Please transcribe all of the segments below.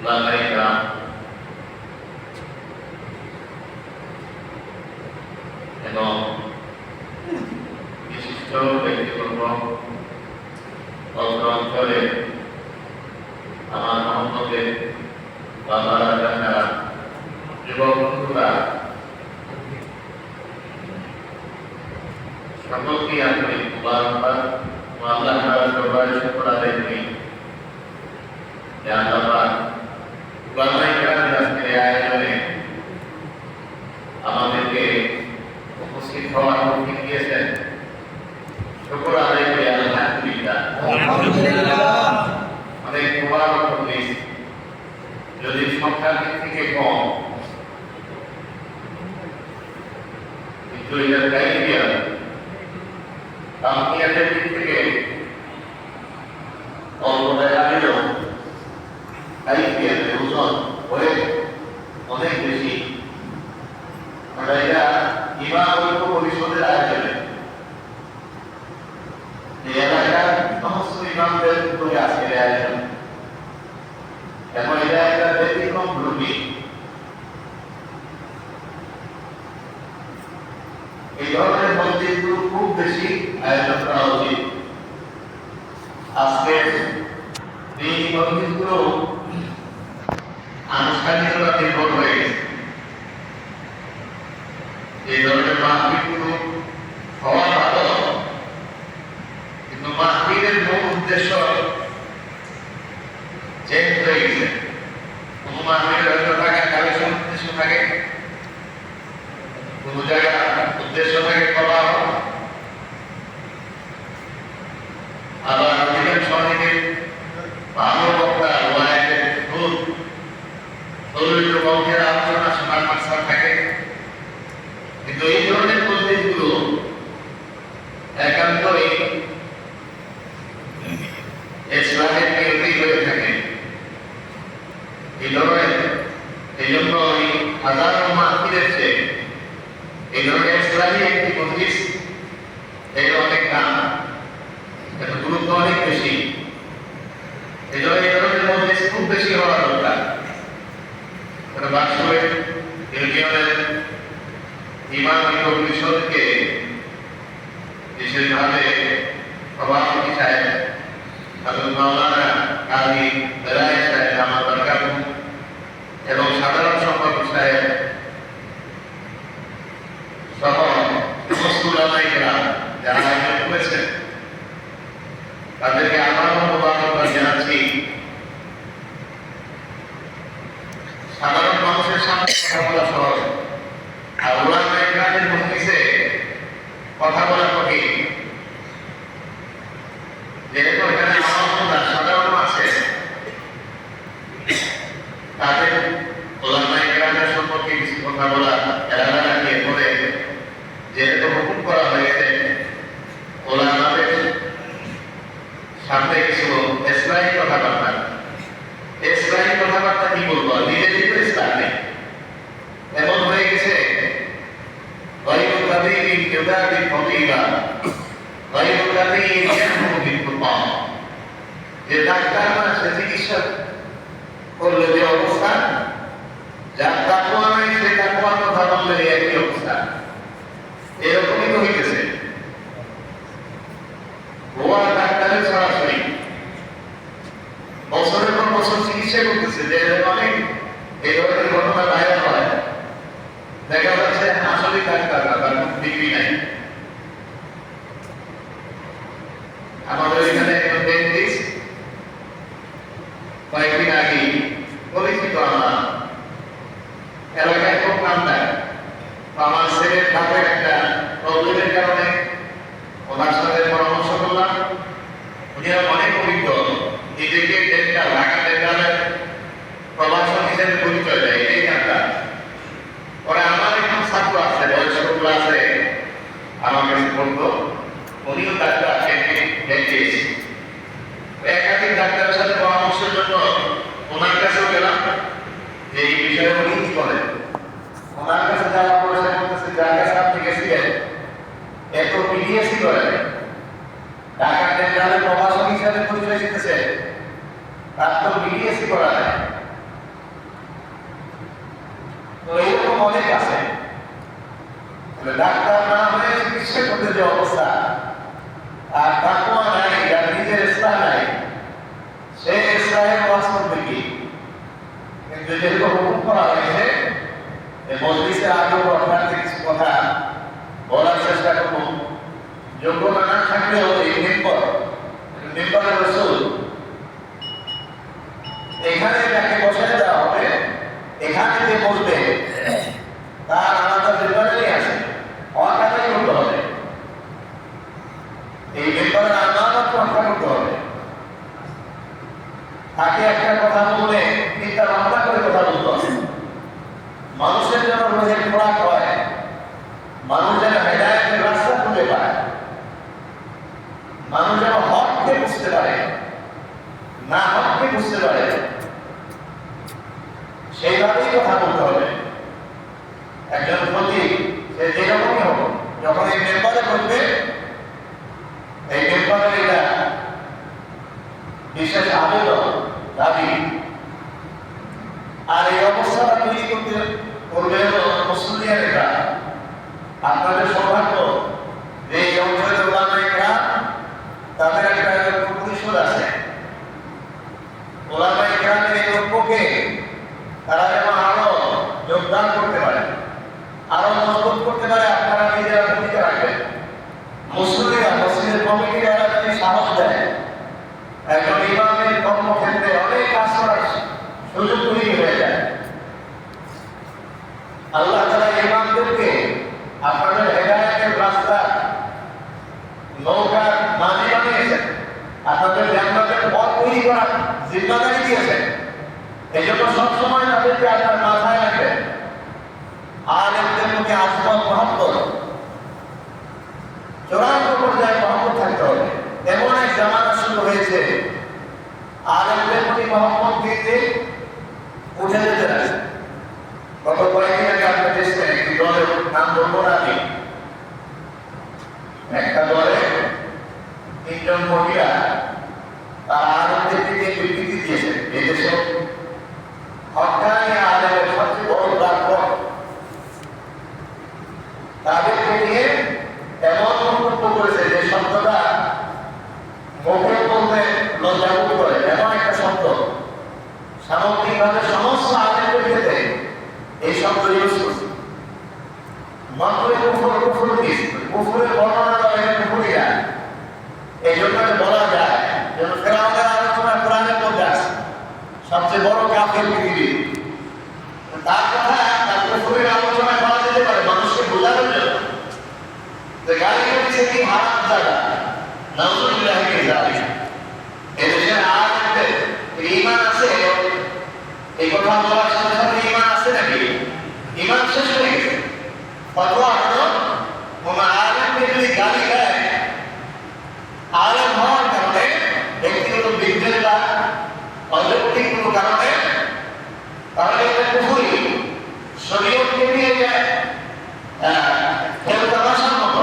উলামায়ে কেরাম এবং বিশিষ্ট ব্যক্তিবর্গ অত্র অঞ্চলে আমার মহম্মদের বাবারা যারা যুবক বন্ধুরা সকলকে আমি মুবারকবাদ ও আল্লাহ তাআলার দরবারে শুকর আদায় করি যে আল্লাহ পাক উলামায়ে কেরামের আজকের এই আয়োজনে আমাদেরকে উপস্থিত হওয়ার তৌফিক দিয়েছেন। শুকর আদায় করি আলহামদুলিল্লাহ। অনেক মুবারক হদিস যদি সংখ্যার দিক থেকে কম কিন্তু এটার ক্রাইটেরিয়া কামিয়াতের দিক থেকে অল্পটায় আগেও কাইফিয়াতের ওজন হয়ে অনেক বেশি। আমরা এটা ইমাম ঐক্য পরিষদের আয়োজনে এই এলাকার সমস্ত ইমামদের উপরে আজকের আয়োজন এবং এটা একটা ব্যতিক্রম গ্রুপি। এই ধরনের মসজিদগুলো খুব বেশি আয়োজন করা উচিত। আজকের এই মসজিদগুলো আনুষ্ঠানিকতা নির্ভর হয়ে গেছে। এই ধরনের মাহফিলগুলো হওয়া ভালো, কিন্তু মাহফিলের মূল উদ্দেশ্য চেঞ্জ হয়ে গেছে। কোন মাহফিলের হয়তো থাকে কালেকশন উদ্দেশ্য থাকে, কোন জায়গায় উদ্দেশ্য থাকে করা, আবার অধিকাংশ অনেকে ভালো বক্তা ওয়াইদের খুব দলিত বক্তার আলোচনা শোনার মাকসাদ থাকে। কিন্তু এই ধরনের মসজিদগুলো একান্তই ইসলামের বিরোধী হয়ে থাকে। এই জন্য হাজারো মাহফিলের চেয়ে এই ধরনের ইসলামী একটি মজলিস এর অনেক দাম, এর গুরুত্ব অনেক বেশি। এই জন্য এই ধরনের মজলিস খুব বেশি হওয়া দরকার। বাস্তবে ইউনিয়নের ইমাম ঐক্য পরিষদকে বিশেষভাবে সভাপতি সাহেব আব্দুল মাওলানা কাজী বেলায়েত সাহেব আমার দরকার এবং সাধারণ সম্পাদক সাহেব সহ সমস্ত উলামায়ে কেরাম যারা আয়োজন করেছেন তাদেরকে আবারও মোবারকবাদ জানাচ্ছি। সাধারণ মানুষের সামনে কথা বলা সহজ, আর উলামায়ে কেরামের মজলিসে কথা বলা কঠিন। যেহেতু এখানে সাধারণ আছে, তাদের উলামায়ে কেরামের সম্পর্কে কিছু কথা বলা এলাকা রাখিয়ে পরে যেহেতু হুকুম করা হয়েছে উলামাদের সামনে কিছু ইসলামী কথাবার্তা। ইসলামী কথাবার্তা কি বলবো, নিজের ভিতরে ইসলাম নেই, এমন হয়ে গেছে। যে ডাক্তার না সে চিকিৎসা করলে যে অবস্থা, যার তাকওয়া নাই সে তাকওয়ার কথা বললে একই অবস্থা। এরকমই তো হইতেছে। ভুয়া ডাক্তারের সরাসরি বছরের পর বছর চিকিৎসা করতেছে, যে অনেক এই ধরনের ঘটনা ভাইরাল হয়। দেখা যাচ্ছে আসলে ডাক্তার না, তার ডিগ্রি নাই। আমাদের এখানে একজন ডেন্টিস্ট কয়েকদিন আগে পরিচিত আমার এলাকায় খুব নাম দেয়। আমার ছেলের দাঁতের একটা প্রবলেমের কারণে ওনার সাথে পরামর্শ করলাম। উনি অনেক অভিজ্ঞ, নিজেকে ডেন্টাল ঢাকা ডেন্টালের প্রভাষক হিসেবে পরিচয় দেয়। এই কাজটা পরে আমার একজন ছাত্র আছে, বয়স্ক ক্লাসে আমার কাছে পড়তো, উনিও ডাক্তার ডেন্টিস্ট। একাধিক ডাক্তারের সাথে পরামর্শের জন্য ওনার কাছেও গেলাম যে এই বিষয়ে উনি কি করেন। ওনার কাছে যাওয়ার পরে সে বলতেছে, যার কাছে আপনি গেছিলেন এত বিডিএসি করেন, ঢাকা ডেন্টালের প্রভাষক হিসাবে পরিচয় দিতেছে, তার তো বিডিএসি করা নেই। ডাক্তার না হয়ে চিকিৎসা করতে যে অবস্থা, আর তাকওয়া নাই, যার নিজের ইসলাম নাই, সে ইসলামের ওয়াজ করবে কি? কিন্তু যেহেতু হুকুম করা হয়েছে, মজলিসে আগেও আপনাদের কিছু কথা বলার চেষ্টা করব। যোগ্যতা না থাকলেও এই মেম্বারের রসুল এখানে যাকে বসায় দেওয়া হবে, এখানে যে বসবে তার আলাদা মেম্বারেরই আছে, অকাদাই করতে হবে। এই মেম্বারের আমানত রক্ষা করতে হবে। তাকে একটা কথা বললে চিন্তা ভাবনা করে কথা বলতে হবে। মানুষের জন্য রোজের খোরাক হয়, মানুষ যেন হেদায়েতের রাস্তা খুঁজে পায়, মানুষ যেন হককে বুঝতে পারে, না হককে বুঝতে পারে, সেইভাবেই কথা বলতে হবে। একজন প্রতি সে যেরকমই হোক, যখন এই মেম্বারে বলবে, এই মেম্বারের এটা বিশেষ আবেদন দাবি। আর এই অবস্থাটা তৈরি করবে হলো মুসলিয়ানেরা। আপনাদের সৌভাগ্য যে এই অঞ্চলের ওলামায়ে কেরাম, তাদের একটা পরিষদ আছে। ওলামায়ে কেরামের এই ঐক্যকে তারা যেন আরো যোগদান করতে পারে, আরো মজবুত করতে পারে। আপনারা নিজেরা ভূমিকা রাখবেন। মুসলিমরা, মসজিদের কমিটিরা যদি সাহস দেয়, একজন ইমামের কর্মক্ষেত্রে অনেক কাজ করার সুযোগ তৈরি হয়ে যায়। আল্লাহ তাআলা ইমামদেরকে আপনাদের হেদায়েতের রাস্তা নৌকার মাঝি বানিয়েছেন, আপনাদের জান্নাতের পথ তৈরি করার জিম্মাদারি দিয়েছেন। এই জন্য সবসময় তাদেরকে আপনার মাথায় রাখবেন। আলেমদের মধ্যে আজমত মহব্বত, চূড়ান্ত পর্যায়ে মহব্বত থাকতে হবে। এমন এক জামানা শুরু হয়েছে, আলেমদের প্রতি মহব্বত দিতে উঠে যেতে আছে। গত কয়েকদিন আগে আপনার দেশে একটি দলের নাম বলবো না আমি, একটা দলে 3 জন মহিলা তারা আলেমদের দিকে বিবৃতি দিয়েছে। এই দেশে হক্কানি আলেমের সবচেয়ে বড় প্ল্যাটফর্ম, তাদেরকে নিয়ে এমন মন্তব্য করেছে যে শব্দটা মুখে বলতে লজ্জাবোধ করে। এমন একটা শব্দ সামগ্রিকভাবে সমস্ত আলেমদের ক্ষেত্রে এই শব্দ ইউজ করছে। মাত্র কুফরের বর্ণনা দেওয়া, এটা কুফরিয়া। এই জন্য বলা যায় যেন ফেরাউনের আলোচনা কোরআনের মধ্যে আছে, সবচেয়ে বড় কাফের পৃথিবী। তার কথা তার কুফরের আলোচনা করা যেতে পারে মানুষকে বোঝানোর জন্য যে গালি করছে কি হারাম জায়গা। নাউযুবিল্লাহি মিন যালিক। এদেশের আলেমদের ঈমান আছে, এই কথা বলার সাথে সাথে ঈমান আছে নাকি? ঈমান শেষ হয়ে গেছে। ফতোয়া হলো কোন আলেমকে যদি গালি দেয়, আলেম হওয়ার কারণে ব্যক্তিগত বিদ্বেষ বা অযৌক্তিক কোনো কারণে, তাহলে এটা কুফরি, শরীয়তকে নিয়ে যায় খেল তামাশার মতো।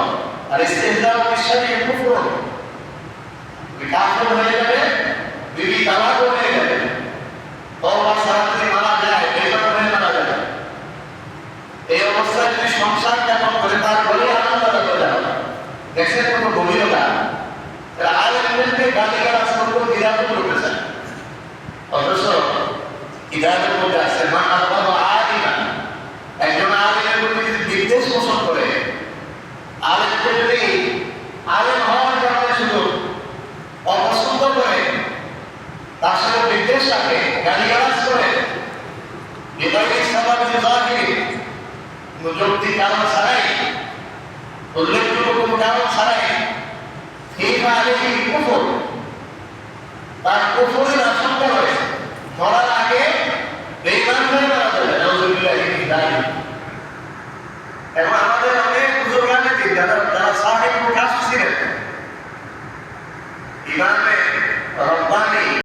আর ইস্তেহজা ও ইশারিয়া কুফর, কাফের হয়ে যাবে, বিবি তালাক হয়ে যাবে, তওবা ছাড়া যদি মারা যায়, বেকার হয়ে মারা যাবে। এই অবস্থায় যদি সংসার যাপন করে, তার ঘরে আনন্দ করে যাবে। দেখছেন কত গভীরতা। আলেমদেরকে গালিগালাজ করতে দ্বিধাবোধ করেছেন, অথচ ইদারের মধ্যে আছে মান আল্লাহু আলিমা। একজন আলেমের প্রতি যদি বিদ্বেষ পোষণ করে, আলেমকে যদি আলেম হওয়ার কারণে শুধু অপছন্দ করে, তার সাথে বিদ্বেষ রাখে, গালিগালাজ করে, বিদায়ী সাবাব জাহিরি, যৌক্তিক কারণ ছাড়াই, উল্লেখযোগ্য কোনো কারণ ছাড়াই, ঠিক আলেহি কুফর, তার কুফরের